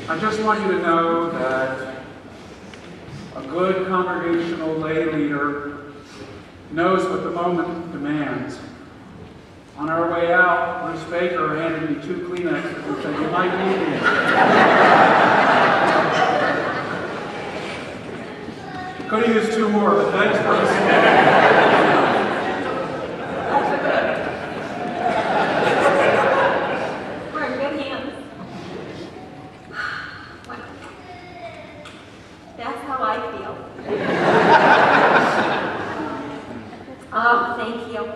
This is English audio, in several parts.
I just want you to know that a good congregational lay leader knows what the moment demands. On our way out, Bruce Baker handed me 2 Kleenexes and said, "You might need these." Could have used 2 more, but thanks for listening. Oh, thank you.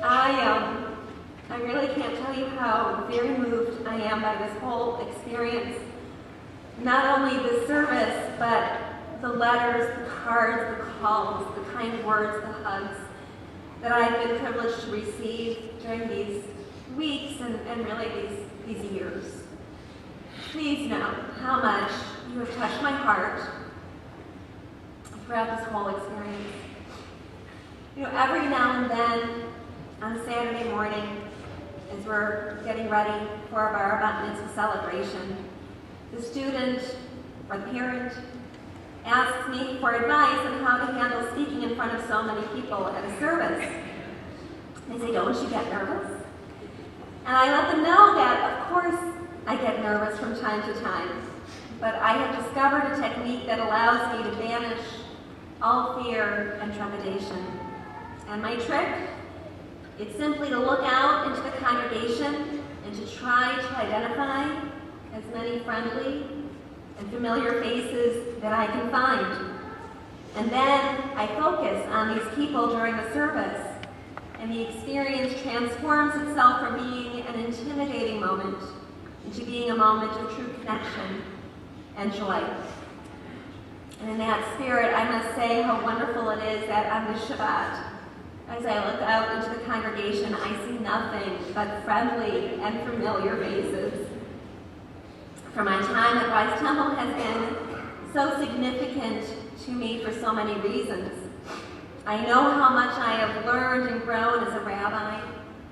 I really can't tell you how very moved I am by this whole experience. Not only the service, but the letters, the cards, the calls, the kind words, the hugs that I've been privileged to receive during these weeks and really these years. Please know how much you have touched my heart throughout this whole experience. You know, every now and then, on a Saturday morning, as we're getting ready for our Bat Mitzvah celebration, the student or the parent asks me for advice on how to handle speaking in front of so many people at a service. They say, "Don't you get nervous?" And I let them know that, of course, I get nervous from time to time, but I have discovered a technique that allows me to banish all fear and trepidation. And my trick, it's simply to look out into the congregation and to try to identify as many friendly and familiar faces that I can find. And then I focus on these people during the service, and the experience transforms itself from being an intimidating moment into being a moment of true connection and joy. And in that spirit, I must say how wonderful it is that on this Shabbat, as I look out into the congregation, I see nothing but friendly and familiar faces. For my time at Wise Temple has been so significant to me for so many reasons. I know how much I have learned and grown as a rabbi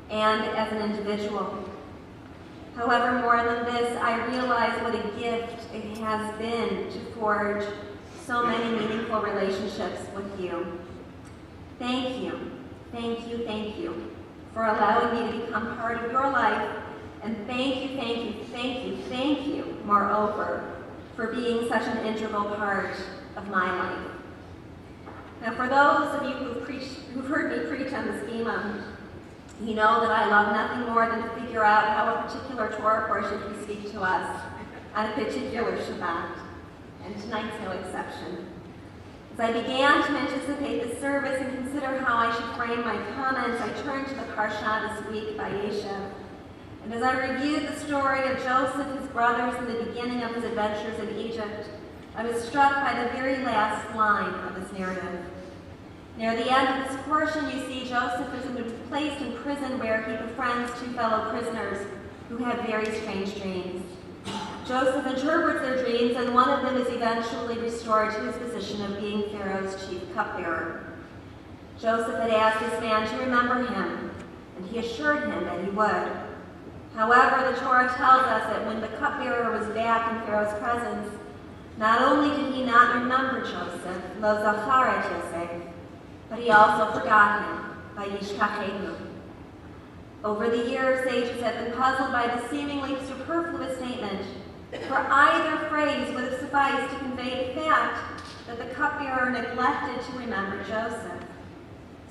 and as an individual. However, more than this, I realize what a gift it has been to forge so many meaningful relationships with you. Thank you, thank you, thank you for allowing me to become part of your life, and thank you, thank you, thank you, thank you, moreover, for being such an integral part of my life. Now, for those of you who've heard me preach on the schema, you know that I love nothing more than to figure out how a particular Torah portion can speak to us on a particular Shabbat, and tonight's no exception. As I began to anticipate the service and consider how I should frame my comments, I turned to the Parsha this week by Yeshev. And as I reviewed the story of Joseph, his brothers, and the beginning of his adventures in Egypt, I was struck by the very last line of this narrative. Near the end of this portion, you see Joseph is placed in prison where he befriends 2 fellow prisoners who have very strange dreams. Joseph interprets their dreams, and one of them is eventually restored to his position of being Pharaoh's chief cupbearer. Joseph had asked this man to remember him, and he assured him that he would. However, the Torah tells us that when the cupbearer was back in Pharaoh's presence, not only did he not remember Joseph, lo zachar et Yosef, but he also forgot him, vayishkachehu. Over the years, sages have been puzzled by the seemingly superfluous statement, for either phrase would have sufficed to convey the fact that the cupbearer neglected to remember Joseph.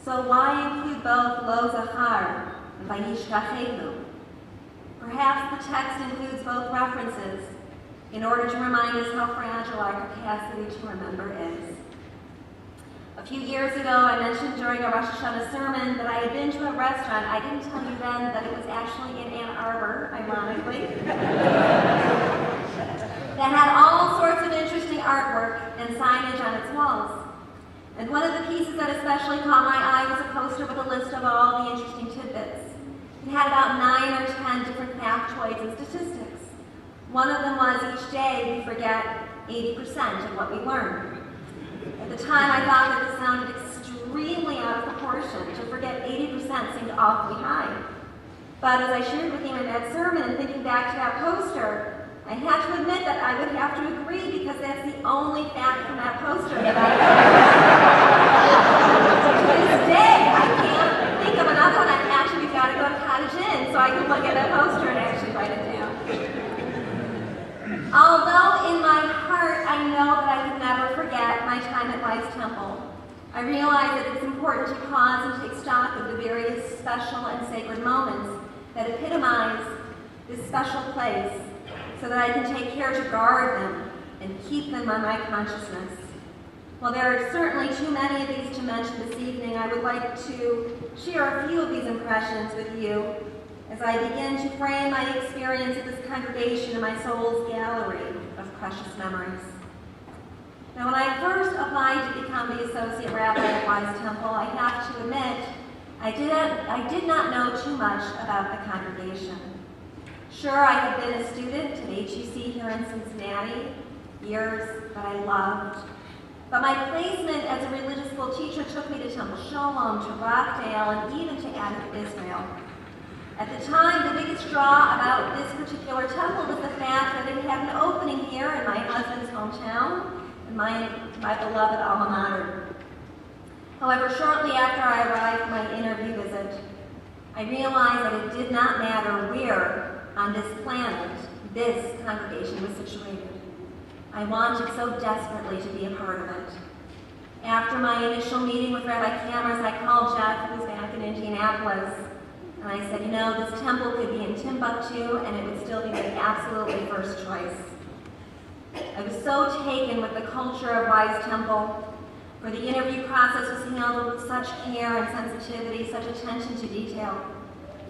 So why include both lo zachar and vayishkachehu? Perhaps the text includes both references in order to remind us how fragile our capacity to remember is. A few years ago, I mentioned during a Rosh Hashanah sermon that I had been to a restaurant. I didn't tell you then that it was actually in Ann Arbor, ironically, that had all sorts of interesting artwork and signage on its walls. And one of the pieces that especially caught my eye was a poster with a list of all the interesting tidbits. It had about 9 or 10 different factoids and statistics. One of them was each day we forget 80% of what we learn. At the time, I thought that this sounded extremely out of proportion. To forget 80% seemed awfully high. But as I shared with him in that sermon and thinking back to that poster, I had to admit that I would have to agree because that's the only fact from that poster that I to this day, I can't think of another one. I've actually got to go to Cottage Inn so I can look at that poster and actually write it down. Although in my heart I know that I can never forget my time at Wise Temple, I realize that it's important to pause and take stock of the various special and sacred moments that epitomize this special place so that I can take care to guard them and keep them on my consciousness. While there are certainly too many of these to mention this evening, I would like to share a few of these impressions with you as I begin to frame my experience of this congregation in my soul's gallery of precious memories. Now, when I first applied to become the Associate Rabbi at Wise Temple, I have to admit, I did not know too much about the congregation. Sure, I had been a student at HUC here in Cincinnati, years that I loved, but my placement as a religious school teacher took me to Temple Sholom, to Rockdale, and even to Adik Israel. At the time, the biggest draw about this particular temple was the fact that it had an opening here in my husband's hometown, and my beloved alma mater. However, shortly after I arrived for my interview visit, I realized that it did not matter where on this planet this congregation was situated. I wanted so desperately to be a part of it. After my initial meeting with Rabbi Cameras, I called Jeff, who was back in Indianapolis, and I said, you know, this temple could be in Timbuktu, and it would still be the absolutely first choice. I was so taken with the culture of Wise Temple, for the interview process was handled with such care and sensitivity, such attention to detail,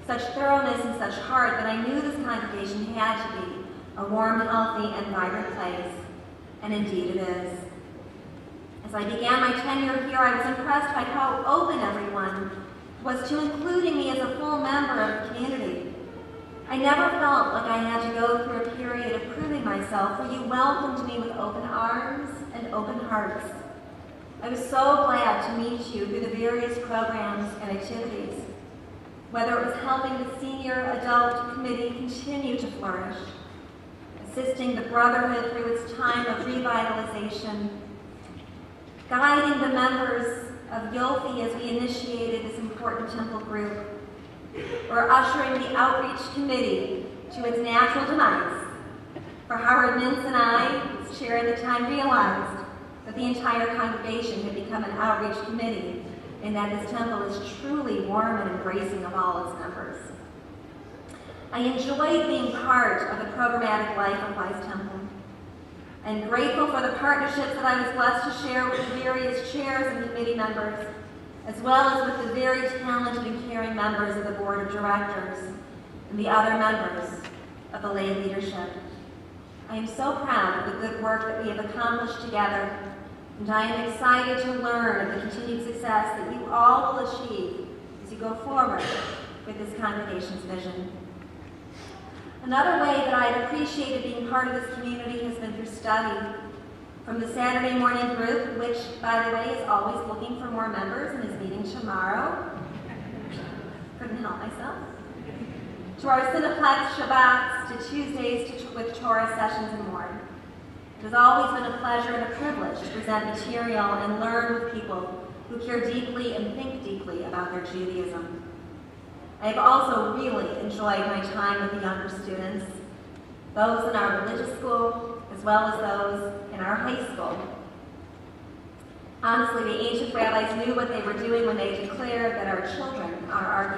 such thoroughness and such heart that I knew this congregation had to be a warm, healthy, and vibrant place, and indeed it is. As I began my tenure here, I was impressed by how open everyone was to including me as a full member of the community. I never felt like I had to go through a period of proving myself, for you welcomed me with open arms and open hearts. I was so glad to meet you through the various programs and activities, whether it was helping the senior adult committee continue to flourish, assisting the brotherhood through its time of revitalization, guiding the members of Yofi as we initiated this important temple group, or ushering the outreach committee to its natural demise. For Howard Mintz and I, as chair at the time, realized that the entire congregation had become an outreach committee, and that this temple is truly warm and embracing of all its members. I enjoyed being part of the programmatic life of Wise Temple. I'm grateful for the partnerships that I was blessed to share with the various chairs and committee members, as well as with the very talented and caring members of the board of directors and the other members of the lay leadership. I am so proud of the good work that we have accomplished together, and I am excited to learn of the continued success that you all will achieve as you go forward with this congregation's vision. Another way that I've appreciated being part of this community has been through study. From the Saturday morning group, which, by the way, is always looking for more members and is meeting tomorrow. Couldn't help myself. To our Cineplex Shabbats, to Tuesdays with Torah sessions and more. It has always been a pleasure and a privilege to present material and learn with people who care deeply and think deeply about their Judaism. I have also really enjoyed my time with the younger students, those in our religious school, as well as those in our high school. Honestly, the ancient rabbis knew what they were doing when they declared that our children are our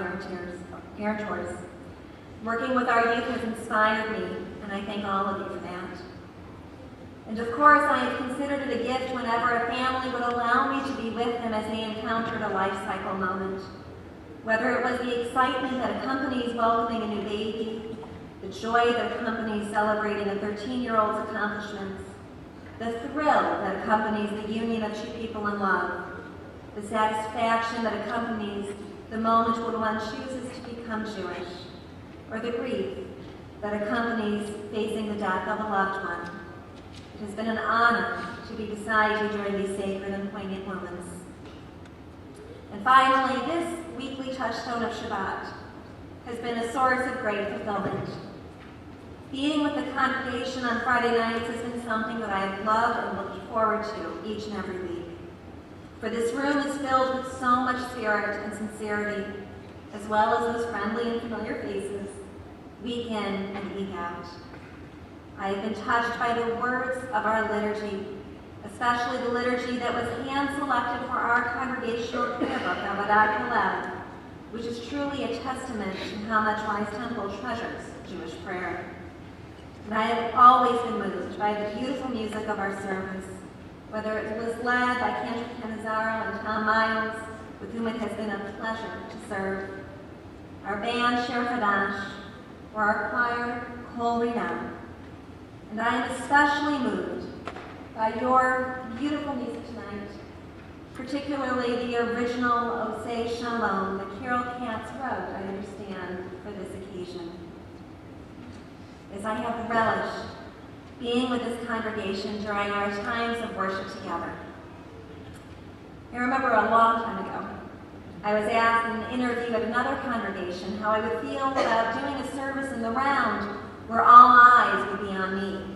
guarantors. Working with our youth has inspired me, and I thank all of you for that. And of course, I have considered it a gift whenever a family would allow me to be with them as they encountered a life cycle moment. Whether it was the excitement that accompanies welcoming a new baby, the joy that accompanies celebrating a 13-year-old's accomplishments, the thrill that accompanies the union of two people in love, the satisfaction that accompanies the moment when one chooses to become Jewish, or the grief that accompanies facing the death of a loved one. It has been an honor to be beside you during these sacred and poignant moments. And finally, this weekly touchstone of Shabbat has been a source of great fulfillment. Being with the congregation on Friday nights has been something that I have loved and looked forward to each and every week. For this room is filled with so much spirit and sincerity, as well as those friendly and familiar faces, week in and week out. I have been touched by the words of our liturgy, especially the liturgy that was hand-selected for our congregational prayer book, Avodat Kalev, which is truly a testament to how much Wise Temple treasures Jewish prayer. And I have always been moved by the beautiful music of our service, whether it was led by Cantor Canizaro and Tom Miles, with whom it has been a pleasure to serve, our band Sher Hadash, or our choir Kol Rinam. And I am especially moved by your beautiful music tonight, particularly the original Osei Shalom that Carol Katz wrote, I understand, for this occasion. As I have relished being with this congregation during our times of worship together. I remember a long time ago, I was asked in an interview at another congregation how I would feel about doing a service in the round where all eyes would be on me.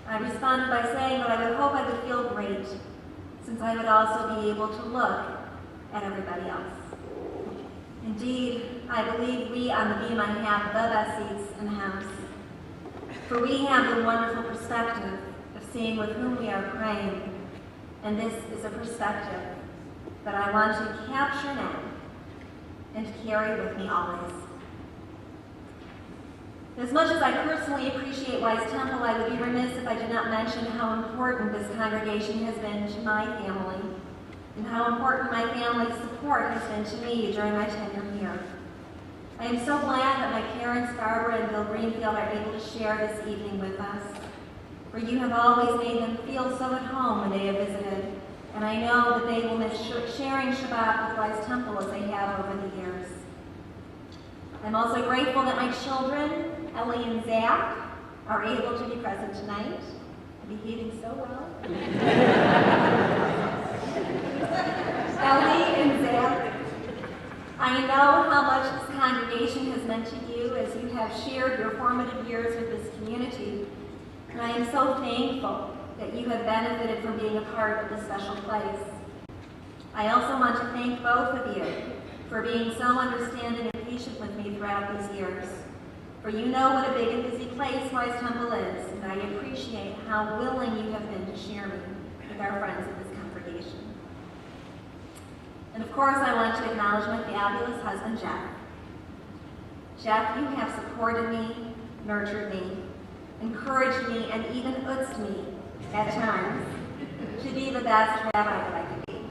I responded by saying that I would hope I would feel great, since I would also be able to look at everybody else. Indeed, I believe we on the Bema have the best seats in the house, for we have the wonderful perspective of seeing with whom we are praying, and this is a perspective that I want to capture now and carry with me always. As much as I personally appreciate Wise Temple, I would be remiss if I did not mention how important this congregation has been to my family, and how important my family's support has been to me during my tenure here. I am so glad that my parents, Barbara and Bill Greenfield, are able to share this evening with us, for you have always made them feel so at home when they have visited, and I know that they will miss sharing Shabbat with Wise Temple as they have over the years. I'm also grateful that my children, Ellie and Zach, are able to be present tonight, behaving so well. Ellie and Zach, I know how much this congregation has meant to you as you have shared your formative years with this community, and I am so thankful that you have benefited from being a part of this special place. I also want to thank both of you for being so understanding and patient with me throughout these years. For you know what a big and busy place Wise Temple is, and I appreciate how willing you have been to share me with our friends of this congregation. And of course, I want to acknowledge my fabulous husband, Jeff. Jeff, you have supported me, nurtured me, encouraged me, and even utzed me at times to be the best rabbi that I could be.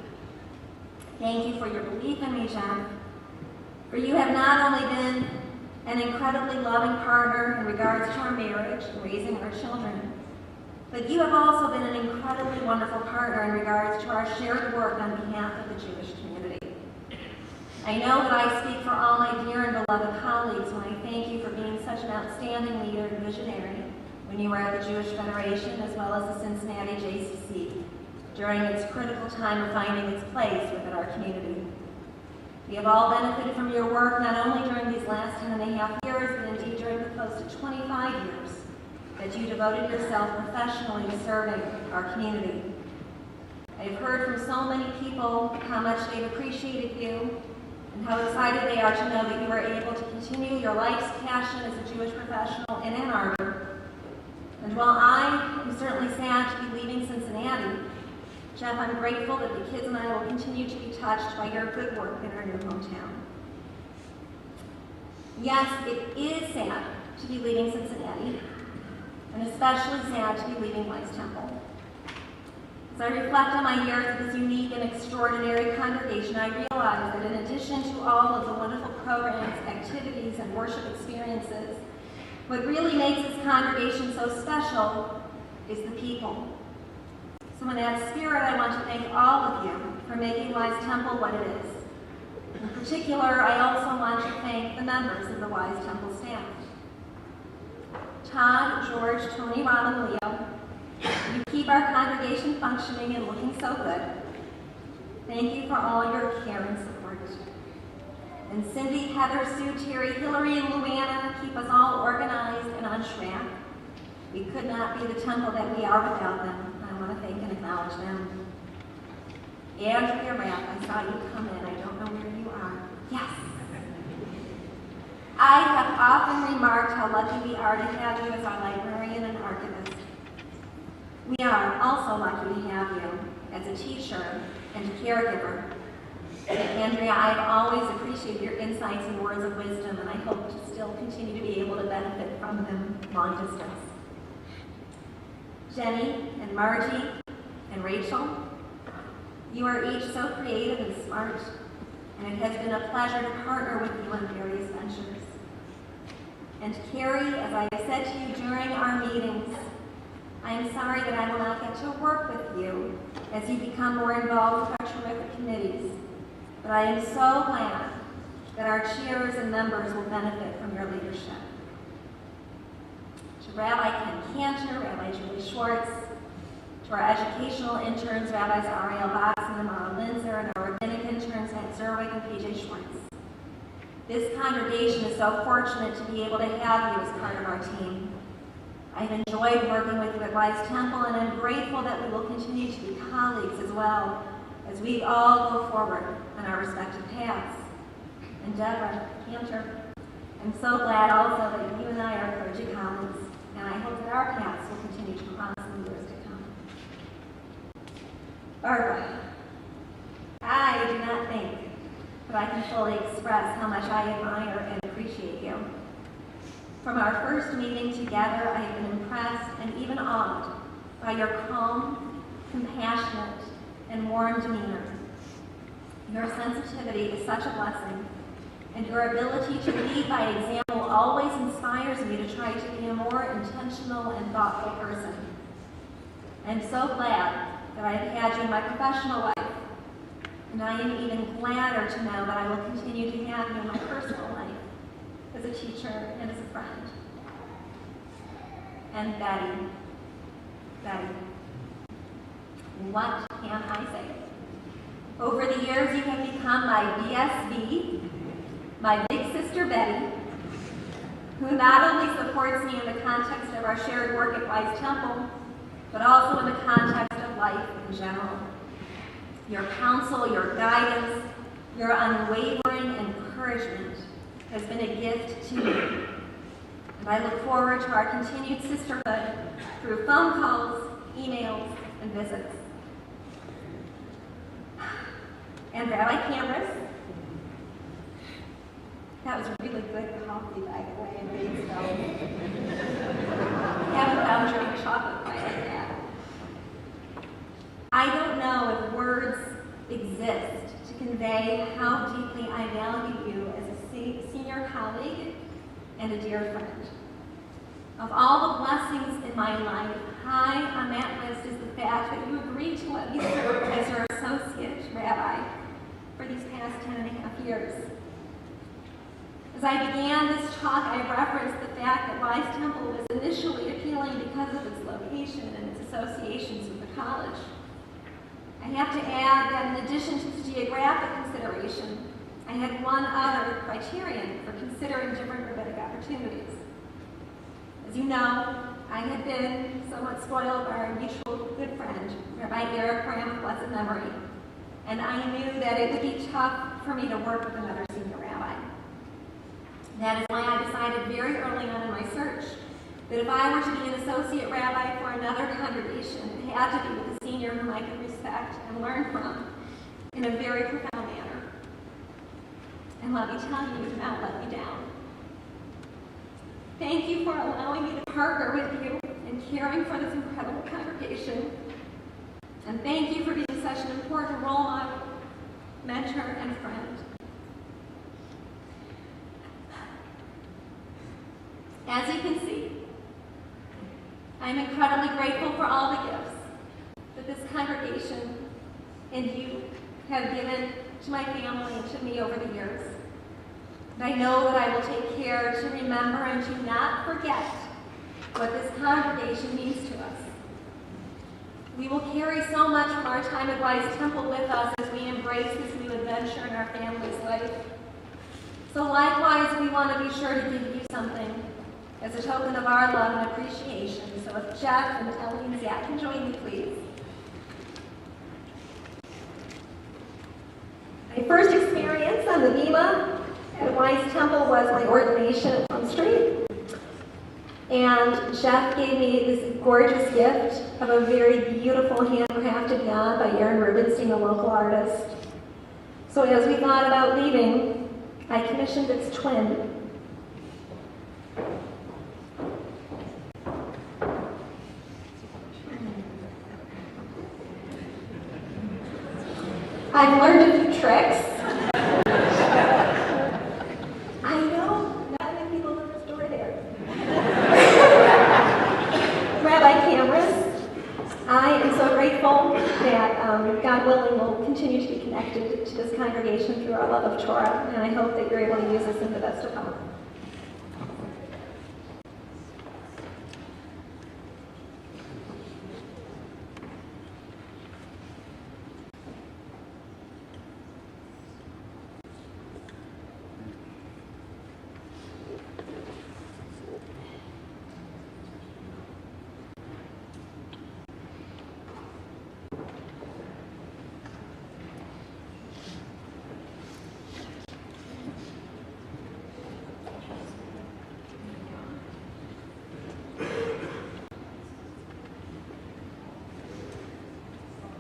Thank you for your belief in me, Jeff, for you have not only been an incredibly loving partner in regards to our marriage and raising our children, but you have also been an incredibly wonderful partner in regards to our shared work on behalf of the Jewish community. I know that I speak for all my dear and beloved colleagues when I thank you for being such an outstanding leader and visionary when you were at the Jewish Federation as well as the Cincinnati JCC during its critical time of finding its place within our community. We have all benefited from your work not only during these last 10.5 years, but indeed during the close to 25 years that you devoted yourself professionally to serving our community. I have heard from so many people how much they've appreciated you and how excited they are to know that you are able to continue your life's passion as a Jewish professional in Ann Arbor. And while I am certainly sad to be leaving Cincinnati, Jeff, I'm grateful that the kids and I will continue to be touched by your good work in our new hometown. Yes, it is sad to be leaving Cincinnati, and especially sad to be leaving Wise Temple. As I reflect on my years at this unique and extraordinary congregation, I realize that in addition to all of the wonderful programs, activities, and worship experiences, what really makes this congregation so special is the people. So in that spirit, I want to thank all of you for making Wise Temple what it is. In particular, I also want to thank the members of the Wise Temple staff. Todd, George, Tony, Rob, and Leo, you keep our congregation functioning and looking so good. Thank you for all your care and support. And Cindy, Heather, Sue, Terry, Hillary, and Luana keep us all organized and on track. We could not be the temple that we are without them. I want to thank and acknowledge them. Andrea Rapp, I saw you come in. I don't know where you are. Yes. I have often remarked how lucky we are to have you as our librarian and archivist. We are also lucky to have you as a teacher and a caregiver. Andrea, I've always appreciated your insights and words of wisdom, and I hope to still continue to be able to benefit from them long distance. Jenny and Margie and Rachel, you are each so creative and smart, and it has been a pleasure to partner with you on various ventures. And Carrie, as I have said to you during our meetings, I am sorry that I will not get to work with you as you become more involved with our terrific committees. But I am so glad that our chairs and members will benefit from your leadership. To Rabbi Ken Cantor, Rabbi Julie Schwartz, to our educational interns, Rabbis Ariel Boxen and Mara Linzer, and our rabbinic interns, Matt Zerwig and PJ Schwartz. This congregation is so fortunate to be able to have you as part of our team. I've enjoyed working with you at Wise Temple, and I'm grateful that we will continue to be colleagues as well as we all go forward on our respective paths. And Deborah Cantor, I'm so glad also that you and I are clergy colleagues, and I hope that our paths will continue to cross in the years to come. Barbara, I do not think that I can fully express how much I admire and appreciate you. From our first meeting together, I have been impressed and even awed by your calm, compassionate, and warm demeanor. Your sensitivity is such a blessing, and your ability to lead by example always inspires me to try to be a more intentional and thoughtful person. I'm so glad that I have had you in my professional life, and I am even gladder to know that I will continue to have you in my personal life as a teacher and as a friend. And Betty, what can I say? Over the years, you have become my BSB, my big sister Betty, who not only supports me in the context of our shared work at Wise Temple, but also in the context of life in general. Your counsel, your guidance, your unwavering encouragement has been a gift to me. And I look forward to our continued sisterhood through phone calls, emails, and visits. And Rabbi Cameras, that was a really good coffee, by the way, and really haven't found your chocolate quite like that. I don't know if words exist to convey how deeply I value you as a senior colleague and a dear friend. Of all the blessings in my life, high on that list is the fact that you agreed to let me serve as your associate rabbi for these past 10.5 years. As I began this talk, I referenced the fact that Wise Temple was initially appealing because of its location and its associations with the college. I have to add that in addition to the geographic consideration, I had one other criterion for considering different rabbinic opportunities. As you know, I had been somewhat spoiled by our mutual good friend, Rabbi Eric Graham of blessed memory, and I knew that it would be tough for me to work with another senior rabbi. That is why I decided very early on in my search that if I were to be an associate rabbi for another congregation, it had to be with a senior whom I could respect and learn from in a very profound manner. And let me tell you, you did not let me down. Thank you for allowing me to partner with you in caring for this incredible congregation. And thank you for being such an important role model, mentor, and friend. As you can see, I'm incredibly grateful for all the gifts that this congregation and you have given to my family and to me over the years. And I know that I will take care to remember and to not forget what this congregation means to us. We will carry so much from our time at Wise Temple with us as we embrace this new adventure in our family's life. So likewise, we want to be sure to give you something as a token of our love and appreciation. So if Jeff and Ellie and Zach can join me, please. My first experience on the Bema at Wise Temple was my ordination at Plum Street. And Jeff gave me this gorgeous gift of a very beautiful handcrafted yard by Aaron Rubenstein, a local artist. So as we thought about leaving, I commissioned its twin. I've learned a few tricks. I know, not many people know the story there. Rabbi cameras. I am so grateful that God willing will continue to be connected to this congregation through our love of Torah, and I hope that you're able to use this in the best of health.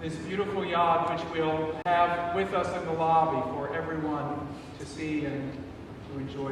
This beautiful yard which we'll have with us in the lobby for everyone to see and to enjoy